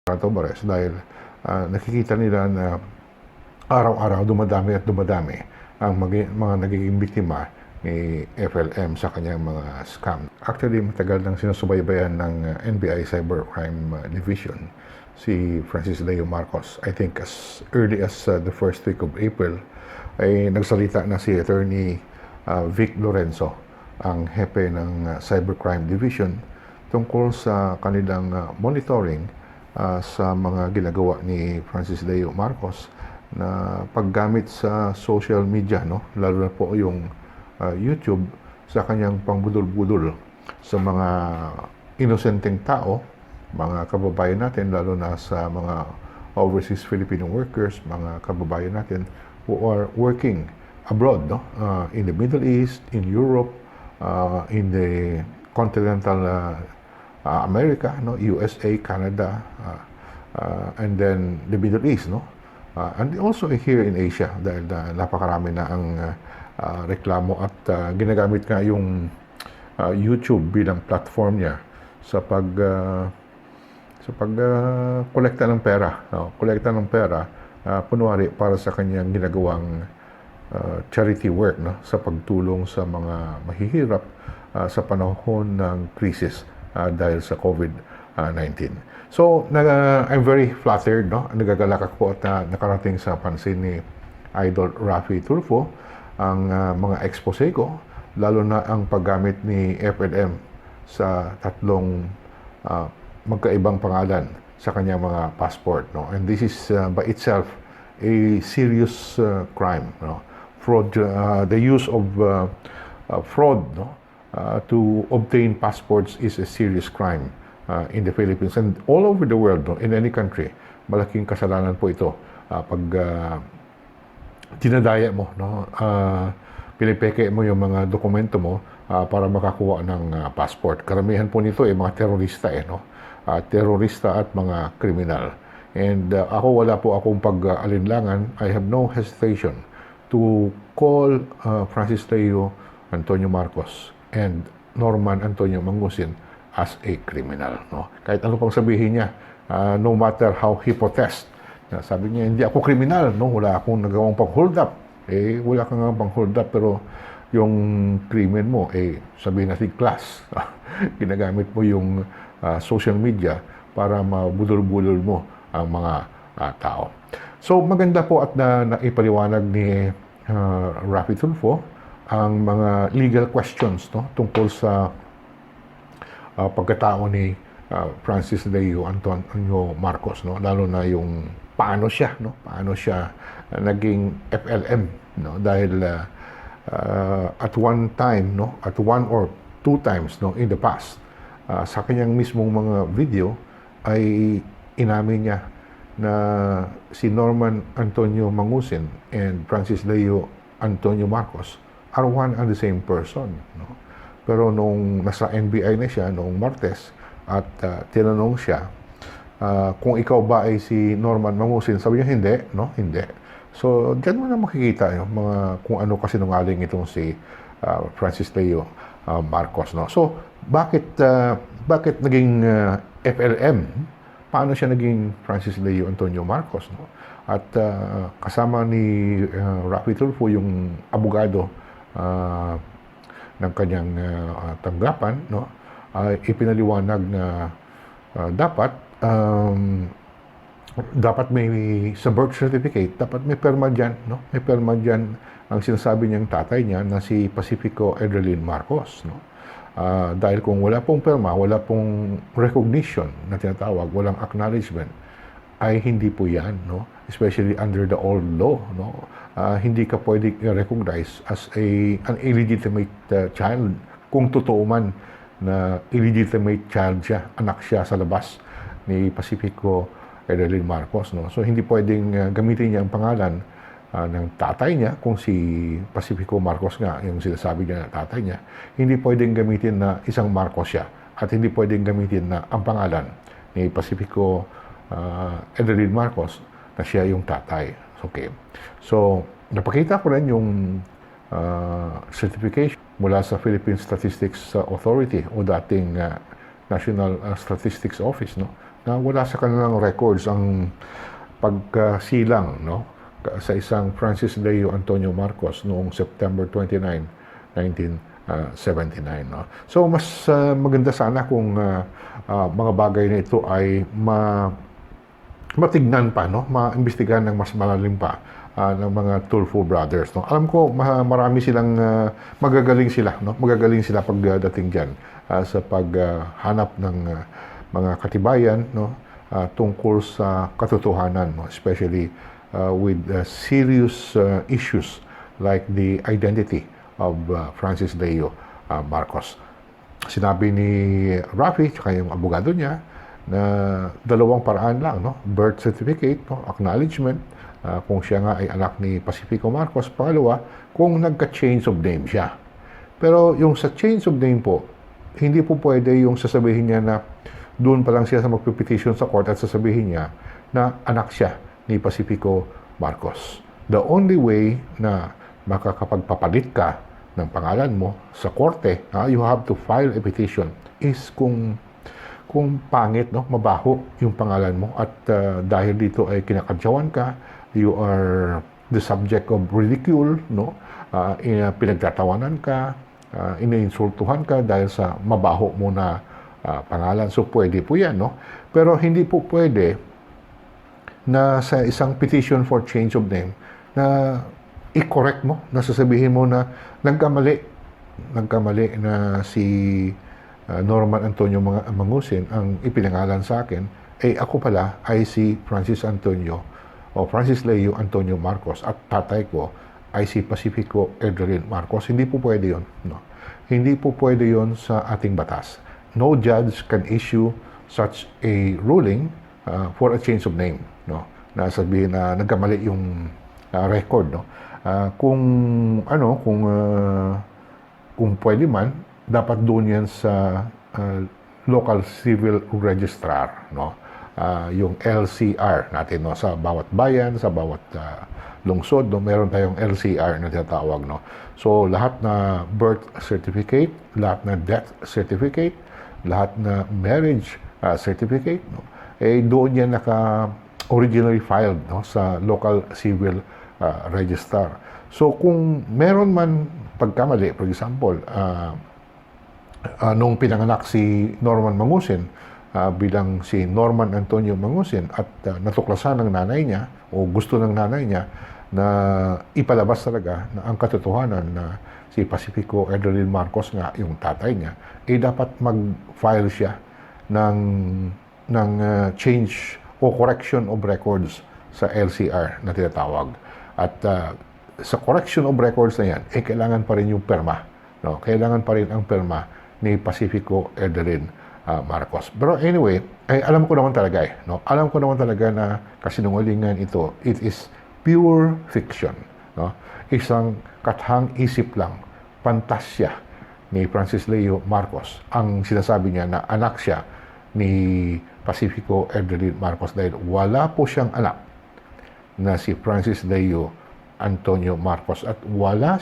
Bores dahil nakikita nila na araw-araw dumadami at dumadami ang mga nagiging biktima ni FLM sa kanyang mga scam. Actually, matagal nang sinusubaybayan ng NBI Cybercrime Division si Francis Leo Marcos. I think as early as the first week of April ay nagsalita na si Attorney Vic Lorenzo, ang hepe ng Cybercrime Division, tungkol sa kanilang monitoring sa mga ginagawa ni Francis Leo Marcos na paggamit sa social media, no? Lalo na po yung YouTube sa kanyang pangbudol-budol sa mga inosenteng tao, mga kababayan natin, lalo na sa mga overseas Filipino workers, mga kababayan natin who are working abroad, no? In the Middle East, in Europe, in the continental America, no, USA, Canada, and then the Middle East, no, and also here in Asia dahil napakarami na ang reklamo at ginagamit nga yung YouTube bilang platform niya sa kolekta ng pera, no, kolekta ng pera, kunwari para sa kanyang ginagawang charity work, no, sa pagtulong sa mga mahihirap sa panahon ng krisis dahil sa COVID-19. So, I'm very flattered, no? Nagagalak ako at nakarating sa pansin ni Idol Raffy Tulfo ang mga expose ko, lalo na ang paggamit ni FLM sa tatlong magkaibang pangalan sa kanyang mga passport, no? And this is by itself a serious crime, no? Fraud, the use of fraud, no? To obtain passports is a serious crime in the Philippines and all over the world, no? In any country. Malaking kasalanan po ito pag dinadaya mo, no? Pinipeke mo yung mga dokumento mo para makakuha ng passport. Karamihan po nito ay mga terorista, no? Terorista at mga kriminal. And ako, wala po akong pag-alinlangan. I have no hesitation to call Francis Leo Antonio Marcos and Norman Antonio Mangusin as a criminal, no? Kahit ano pang sabihin niya, no matter how he protest. Sabi niya, hindi ako kriminal, no? Wala akong nagawang pang-hold up. Wala kang pang-hold up, pero yung krimen mo, sabihin natin class. Ginagamit mo yung social media para mabudol-budol mo ang mga tao. So, maganda po at naipaliwanag ni Raffy Tulfo ang mga legal questions, no, tungkol sa pagkatao ni Francis Leo Antonio Marcos, no, lalo na yung paano siya naging FLM, no, dahil at one time, no, at one or two times, no, in the past, sa kanyang mismong mga video ay inamin niya na si Norman Antonio Mangusin and Francis Leo Antonio Marcos are one and the same person, no? Pero nung nasa NBI na siya noong Martes at tinanong siya kung ikaw ba ay si Norman Mangusin, sabi niya hindi, no? Hindi. So, diyan mo na makikita yung mga kung ano kasinungaling itong si Francis Leo Marcos, no? So, bakit naging FLM? Paano siya naging Francis Leo Antonio Marcos, no? At kasama ni Raffy Tulfo yung abogado ng kanyang tanggapan, no? Ipinaliwanag na dapat may sa birth certificate, dapat may perma dyan, no? May perma dyan ang sinasabi niyang tatay niya na si Pacifico Edralin Marcos, no? Dahil kung wala pong perma, wala pong recognition na tinatawag, walang acknowledgement, ay hindi po yan, no? Especially under the old law, no? Hindi ka pwedeng i-recognize as an illegitimate child kung totoo man na illegitimate child siya, anak siya sa labas ni Pacifico Edralin Marcos, no? So hindi pwedeng gamitin niya ang pangalan ng tatay niya, kung si Pacifico Marcos nga yung sinasabi niya na tatay niya, hindi pwedeng gamitin na isang Marcos siya at hindi pwedeng gamitin na ang pangalan ni Pacifico Edralin Marcos na siya yung tatay. Okay. So, napakita ko rin yung certification mula sa Philippine Statistics Authority o dating National Statistics Office, no? na wala sa kanilang records ang pagkasilang, no, sa isang Francis Leo Antonio Marcos noong September 29, 1979. No? So mas maganda sana kung mga bagay na ito ay matignan pa, no, maimbestigahan ng mas malalim pa ng mga Tulfo brothers. No? Alam ko marami silang magagaling sila, no? Magagaling sila pagdating diyan sa paghanap ng mga katibayan, no, tungkol sa katotohanan, no? Especially with serious issues like the identity of Francis Leo Marcos. Sinabi ni Rafi, tsaka yung abogado niya, na dalawang paraan lang, no? Birth certificate, no? Acknowledgement, kung siya nga ay anak ni Pacifico Marcos. Pangalawa, kung nagka-change of name siya. Pero yung sa change of name po, hindi po pwede yung sasabihin niya na doon pa lang siya sa magpipetition sa court at sasabihin niya na anak siya ni Pacifico Marcos. The only way na makakapagpapalit ka ng pangalan mo sa korte, you have to file a petition, is kung pangit, no, mabaho yung pangalan mo at dahil dito ay kinakadyawan ka, you are the subject of ridicule, no, pinagtatawanan ka, iniinsultuhan ka dahil sa mabaho mo na pangalan. So pwede po yan, no? Pero hindi po pwede na sa isang petition for change of name na i-correct mo, na sasabihin mo na nagkamali na si Norman Antonio Mangusin ang ipinangalan sa akin, ako pala ay si Francis Antonio o Francis Leo Antonio Marcos at tatay ko ay si Pacifico Edelin Marcos. Hindi po pwede yun, no? Hindi po pwede yun sa ating batas. No judge can issue such a ruling for a change of name, no? Na sabihin na nagkamali yung record, no? Kung pwede man, dapat doon yan sa local civil registrar, no? Yung LCR natin, no, sa bawat bayan, sa bawat lungsod, no, meron tayong LCR na tinatawag, no. So lahat na birth certificate, lahat na death certificate, lahat na marriage certificate, no, doon yan originally filed, no, sa local civil registrar. So kung meron man pagkamali, for example, nung pinanganak si Norman Mangusin bilang si Norman Antonio Mangusin at natuklasan ng nanay niya o gusto ng nanay niya na ipalabas talaga na ang katotohanan na si Pacifico Edelin Marcos nga yung tatay niya, dapat mag-file siya ng change o correction of records sa LCR na tinatawag. At sa correction of records na yan, kailangan pa rin yung perma, no? Kailangan pa rin ang perma ni Pacifico Edelin Marcos. Pero anyway, alam ko naman talaga, no? Alam ko naman talaga na kasinungalingan ito, it is pure fiction, no? Isang kathang isip lang, pantasya ni Francis Leo Marcos ang sinasabi niya na anak siya ni Pacifico Edelin Marcos dahil wala po siyang anak na si Francis Leo Antonio Marcos at wala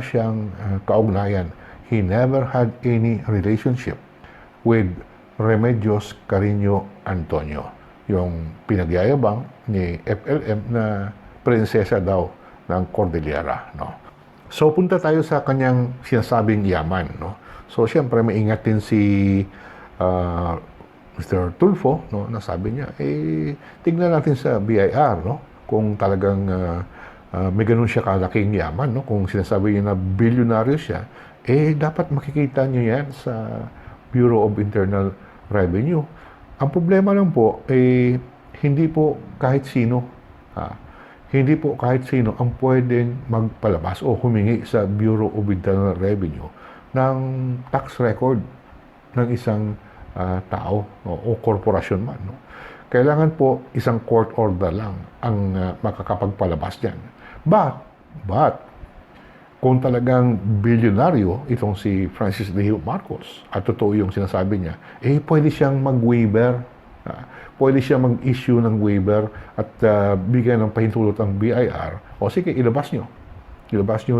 siyang kaugnayan. He never had any relationship with Remedios Carino Antonio, yung pinagyayabang ni FLM na prinsesa daw ng Cordillera, no? So punta tayo sa kanyang sinasabing yaman, no? So siyempre maingat din si Mr. Tulfo, no, na sabi niya, tignan natin sa BIR, no, kung talagang may ganun siya kalaking yaman, no, kung sinasabi niya na bilyonaryo siya, dapat makikita niyo yan sa Bureau of Internal Revenue. Ang problema lang po, hindi po kahit sino ang pwedeng magpalabas o humingi sa Bureau of Internal Revenue ng tax record ng isang tao o korporasyon man, no? Kailangan po isang court order lang ang makakapagpalabas diyan. But kung talagang bilyonaryo itong si Francis Leo Marcos at totoo yung sinasabi niya, pwede siyang mag-waiver, pwede siyang mag-issue ng waiver at bigyan ng pahintulot ang BIR. O sige, ilabas nyo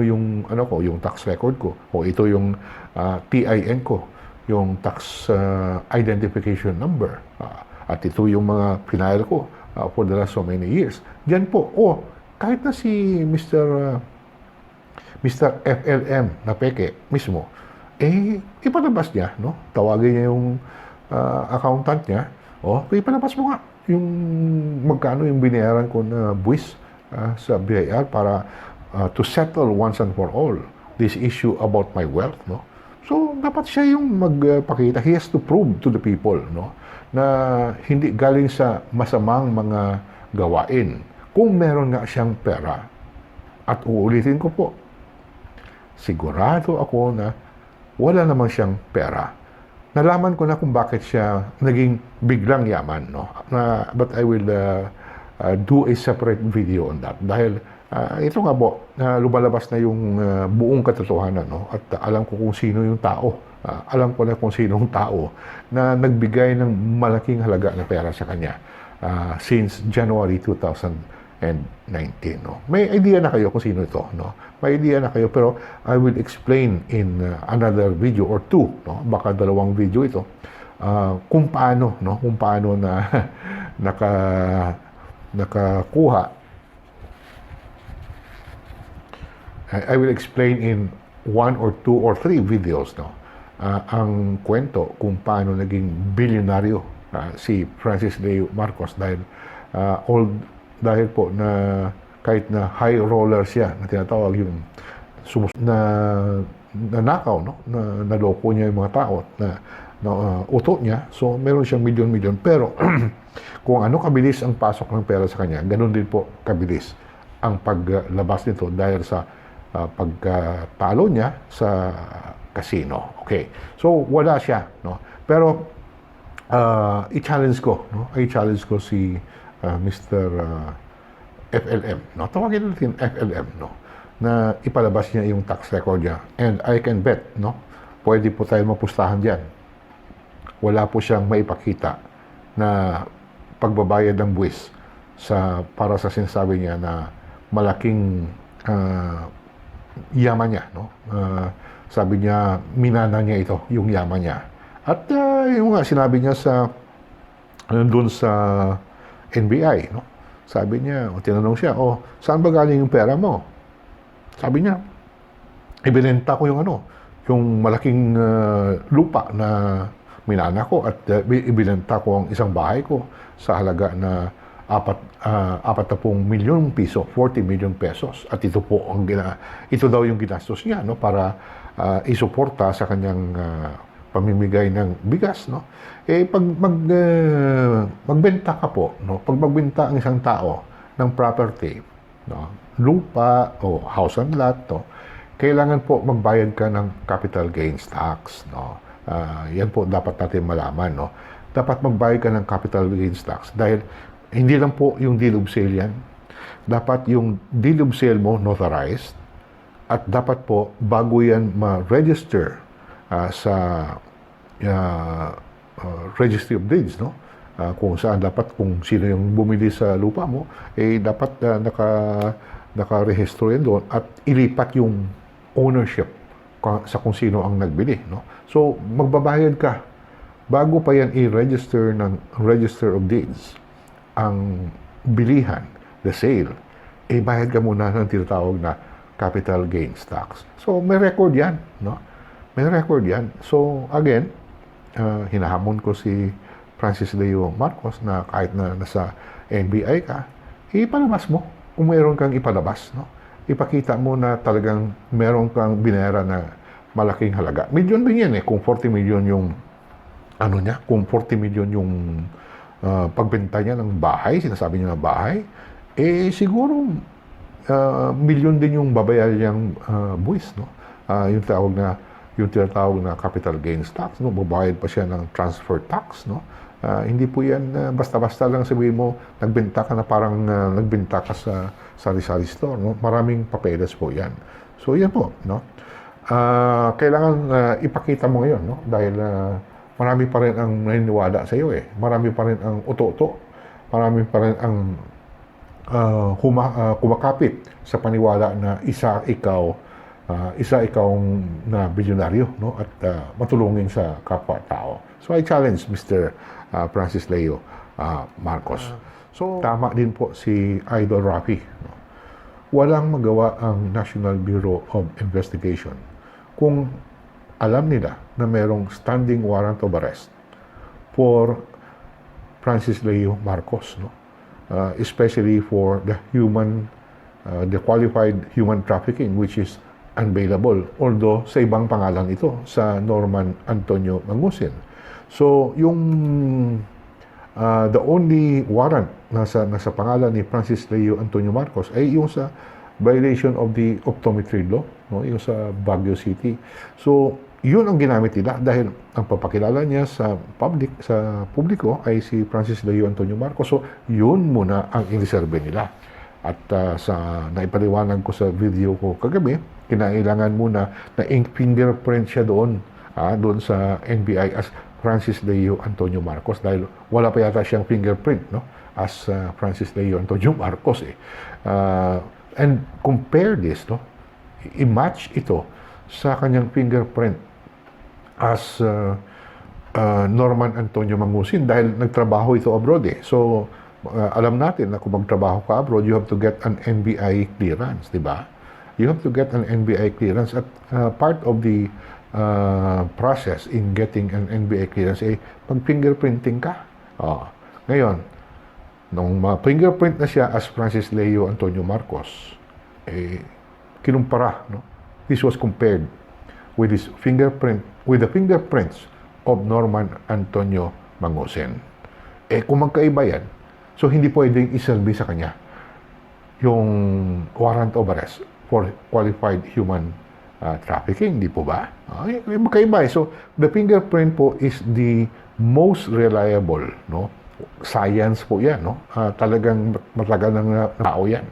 yung yung tax record ko o ito yung TIN ko yung tax identification number. At ito yung mga pinile ko for the last so many years. Diyan po, kahit na si Mr. FLM na peke mismo, ipalabas niya, no? Tawagin niya yung accountant niya, ipalabas mo nga yung magkano yung binayaran ko na buwis sa BIR para to settle once and for all this issue about my wealth, no? So, dapat siya yung magpakita. He has to prove to the people, no, na hindi galing sa masamang mga gawain. Kung meron nga siyang pera, at uulitin ko po, sigurado ako na wala naman siyang pera. Nalaman ko na kung bakit siya naging biglang yaman, no? But I will do a separate video on that. Dahil ito nga po, lumalabas na yung buong katotohanan, no? At alam ko kung sino yung tao. Alam ko na kung sino yung tao na nagbigay ng malaking halaga na pera sa kanya since January 2019. No? May idea na kayo kung sino ito, no? May idea na kayo, pero I will explain in another video or two, no? Baka dalawang video ito, kung paano, no? Kung paano na nakakuha. I will explain in one or two or three videos, no? Ang kwento kung paano naging bilyonaryo si Francis Leo Marcos dahil po na kahit na high roller siya na tinatawag yung nanakaw, no? Naloko niya yung mga tao na uto niya, so meron siyang milyon-milyon, pero kung ano kabilis ang pasok ng pera sa kanya, ganun din po kabilis ang paglabas nito dahil sa pagkatalo niya sa casino. Okay, so wala siya, no? Pero i-challenge ko, no? I-challenge ko si Mr. FLM, no? Tawagin natin FLM, no? Na ipalabas niya yung tax record niya. And I can bet, no? Pwede po tayo mapustahan diyan. Wala po siyang maipakita na pagbabayad ng buwis para sa sinasabi niya na malaking yaman niya, no? Sabi niya, minana niya ito, yung yaman niya. At yung nga, sinabi niya doon sa NBI, no? Sabi niya, tinanong siya, saan ba galing yung pera mo? Sabi niya, ibinenta ko yung malaking lupa na minana ko at ibinenta ko ang isang bahay ko sa halaga na 40 milyon piso, 40 million pesos. At ito daw yung ginastos niya, no, para isuporta sa kanyang pamimigay ng bigas, no. Pag magbenta ka po, no, pag magbenta ang isang tao ng property, no, lupa o house and lot, no, kailangan po magbayad ka ng capital gains tax, no. Yan po dapat natin malaman, no. Dapat magbayad ka ng capital gains tax dahil hindi lang po yung deed of sale yan. Dapat yung deed of sale mo notarized at dapat po bago yan ma-register sa Registry of Deeds, no? Kung saan dapat, kung sino yung bumili sa lupa mo, dapat nakarehistro yan doon at ilipat yung ownership sa kung sino ang nagbili, no? So, magbabayad ka bago pa yan i-register ng Register of Deeds ang bilihan, the sale, bayad ka muna ng tinatawag na capital gains tax. So, may record yan, no? May record yan. So, again, hinahamon ko si Francis Leo Marcos na kahit na nasa NBI ka, ipalabas mo kung mayroon kang ipalabas, no? Ipakita mo na talagang meron kang binayara na malaking halaga. Milyon din yan kung 40 million yung kung 40 million yung pagbenta niya ng bahay, sinasabi niya na bahay, siguro milyon din yung babayaran niyang buwis, no? Yung tinatawag na capital gains tax, no? Babayad pa siya ng transfer tax, no? Hindi po yan basta-basta lang sabihin mo nagbenta ka na parang nagbenta ka sa sari-sari store, no? Maraming papeles po yan. So yan po, no? Kailangan ipakita mo ngayon, no? Dahil marami pa rin ang naniniwala sa iyo Marami pa rin ang uto-uto. Marami pa rin ang kumakapit sa paniwala na ikaw isa ikawng na bilyonaryo, no? At matulungin sa kapwa-tao. So I challenge Mr. Francis Leo Marcos. So tama din po si Idol Rafi. No? Walang magawa ang National Bureau of Investigation kung alam nila na mayroong standing warrant of arrest for Francis Leo Marcos, no? Especially for the qualified human trafficking, which is unbailable, although sa ibang pangalan ito, sa Norman Antonio Mangusin. So, the only warrant nasa pangalan ni Francis Leo Antonio Marcos ay yung sa violation of the optometry law, no? Yung sa Baguio City. So, yun ang ginamit nila dahil ang papakilala niya sa publiko ay si Francis Leo Antonio Marcos. So, yun muna ang iniserve nila. At sa naipaliwanag ko sa video ko kagabi, kinailangan muna na fingerprint siya doon sa NBI as Francis Leo Antonio Marcos dahil wala pa yata siyang fingerprint, no, as Francis Leo Antonio Marcos and compare this, no, i-match ito sa kanyang fingerprint as Norman Antonio Mangusin dahil nagtrabaho ito abroad So alam natin na kung magtrabaho ka abroad, you have to get an NBI clearance, di ba? You have to get an NBI clearance at part of the process in getting an NBI clearance ay pag-fingerprinting ka. Ngayon, nung fingerprint na siya as Francis Leo Antonio Marcos, kinumpara, no? This was compared with the fingerprints of Norman Antonio Mangusin. Kung magkaiba yan, so hindi pwedeng isalbi sa kanya yung warrant of arrest for qualified human trafficking, di po ba? Magkaiba. So, the fingerprint po is the most reliable, no? Science po yan, no? Talagang matagal ng tao yan.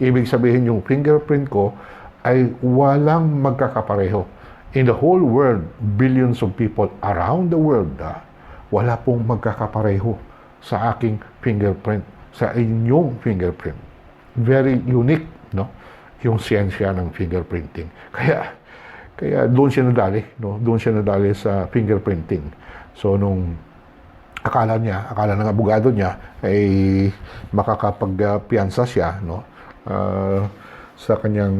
Ibig sabihin yung fingerprint ko ay walang magkakapareho. In the whole world, billions of people around the world, wala pong magkakapareho sa aking fingerprint, sa inyong fingerprint. Very unique, no? Yung siyensya ng fingerprinting. Kaya doon siya nadali, no? Doon siya nadali sa fingerprinting. So, nung akala ng abogado niya ay makakapagpiyansa siya, no? Sa kanyang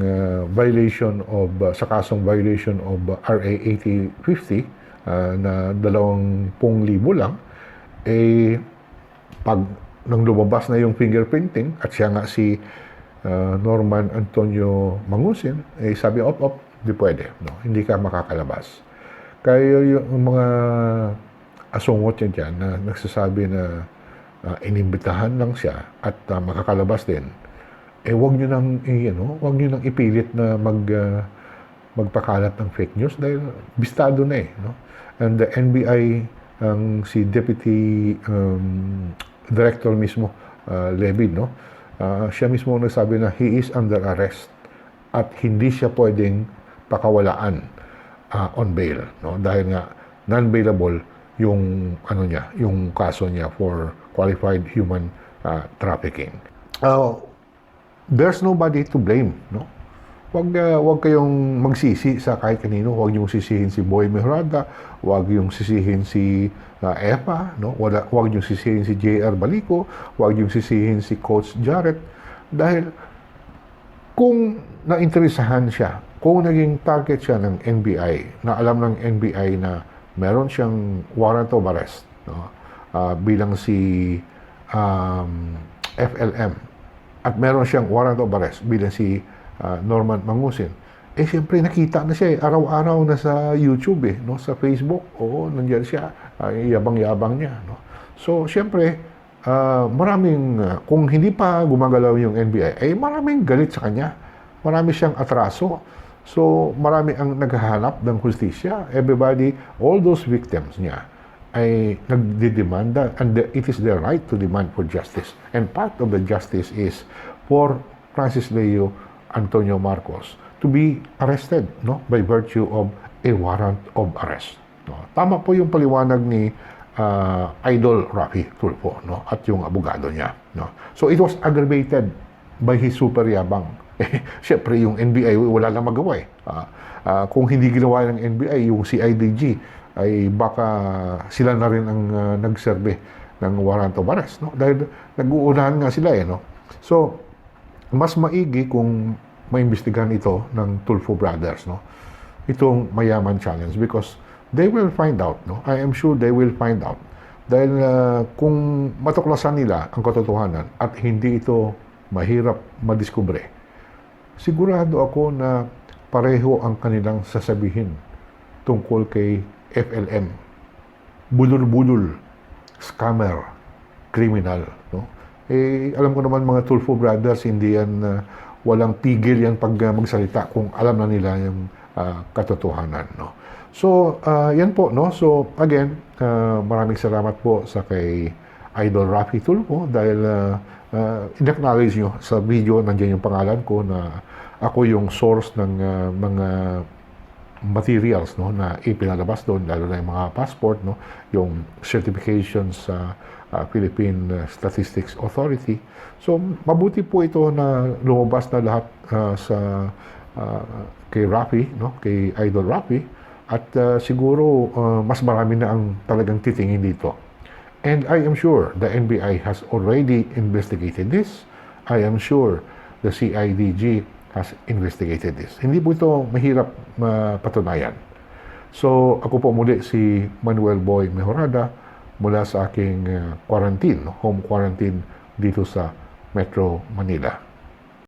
sa kasong violation of RA 8050 na 20,000 lang, pag nang lumabas na yung fingerprinting at siya nga si Norman Antonio Mangusin, sabi, di pwede, no? Hindi ka makakalabas. Kaya yung mga asungot niya dyan na nagsasabi na inimbitahan lang siya at makakalabas din, wag nyo nang ipilit na magpakalat ng fake news dahil bistado na no? And the NBI, si Deputy Director mismo, Levin, no? Siya mismo nagsabi na he is under arrest at hindi siya pwedeng pakawalaan on bail, no? Dahil nga non-bailable yung yung kaso niya for qualified human trafficking. There's nobody to blame, no? Wag kayong magsisi sa kahit kanino. Wag niyo sisihin si Boy Mejorada, wag yung sisihin si EPA, no? Wag niyo sisihin si JR Balico, wag niyo sisihin si Coach Jarrett dahil kung nainteresahan siya, kung naging target siya ng NBI, na alam ng NBI na meron siyang warrant of arrest, no? Bilang si FLM at meron siyang warrant of arrest bilang si Norman Mangusin. Siyempre nakita na siya araw-araw na sa YouTube, no? Sa Facebook, nandiyan siya, yabang-yabang niya, no? So, siyempre, kung hindi pa gumagalaw yung NBI, maraming galit sa kanya. Marami siyang atraso. So, marami ang naghahanap ng hustisya. Everybody, all those victims niya, ay nagdidemanda, and it is their right to demand for justice. And part of the justice is for Francis Leo Antonio Marcos to be arrested, no, by virtue of a warrant of arrest, no? Tama po yung paliwanag ni Idol Rafi Tulfo, no, at yung abogado niya, no? So it was aggravated by his super yabang Siyempre, yung NBI, wala lang magawa eh. Kung hindi ginawa ng NBI, yung CIDG, ay baka sila na rin ang nagserbe ng warrant of arrest, no? Dahil nag-uunahan nga sila eh, no? So, mas maigi kung maimbestigahan ito ng Tulfo Brothers, no? Itong Mayaman Challenge, because they will find out, no? I am sure they will find out. Dahil kung matuklasan nila ang katotohanan at hindi ito mahirap madiskubre, sigurado ako na pareho ang kanilang sasabihin tungkol kay FLM. Bulol-bulol, scammer, criminal, no? Alam ko naman mga Tulfo Brothers, hindi yan, walang tigil yan pag magsalita kung alam na nila yung katotohanan, no? So, yan po, no? So, again, maraming salamat po sa kay Idol Rafi Tulfo dahil in-acknowledge nyo sa video, nandiyan yung pangalan ko na ako yung source ng mga materials, no, na ipinalabas doon, lalo na yung mga passport, no, yung certification sa Philippine Statistics Authority. So, mabuti po ito na lumabas na lahat sa kay Rafi, no, kay Idol Rafi, at siguro mas marami na ang talagang titingin dito. And I am sure the NBI has already investigated this. I am sure the CIDG has investigated this. Hindi po ito mahirap mapatunayan. So, ako po muli si Manuel Boy Mejorada mula sa aking quarantine, home quarantine dito sa Metro Manila.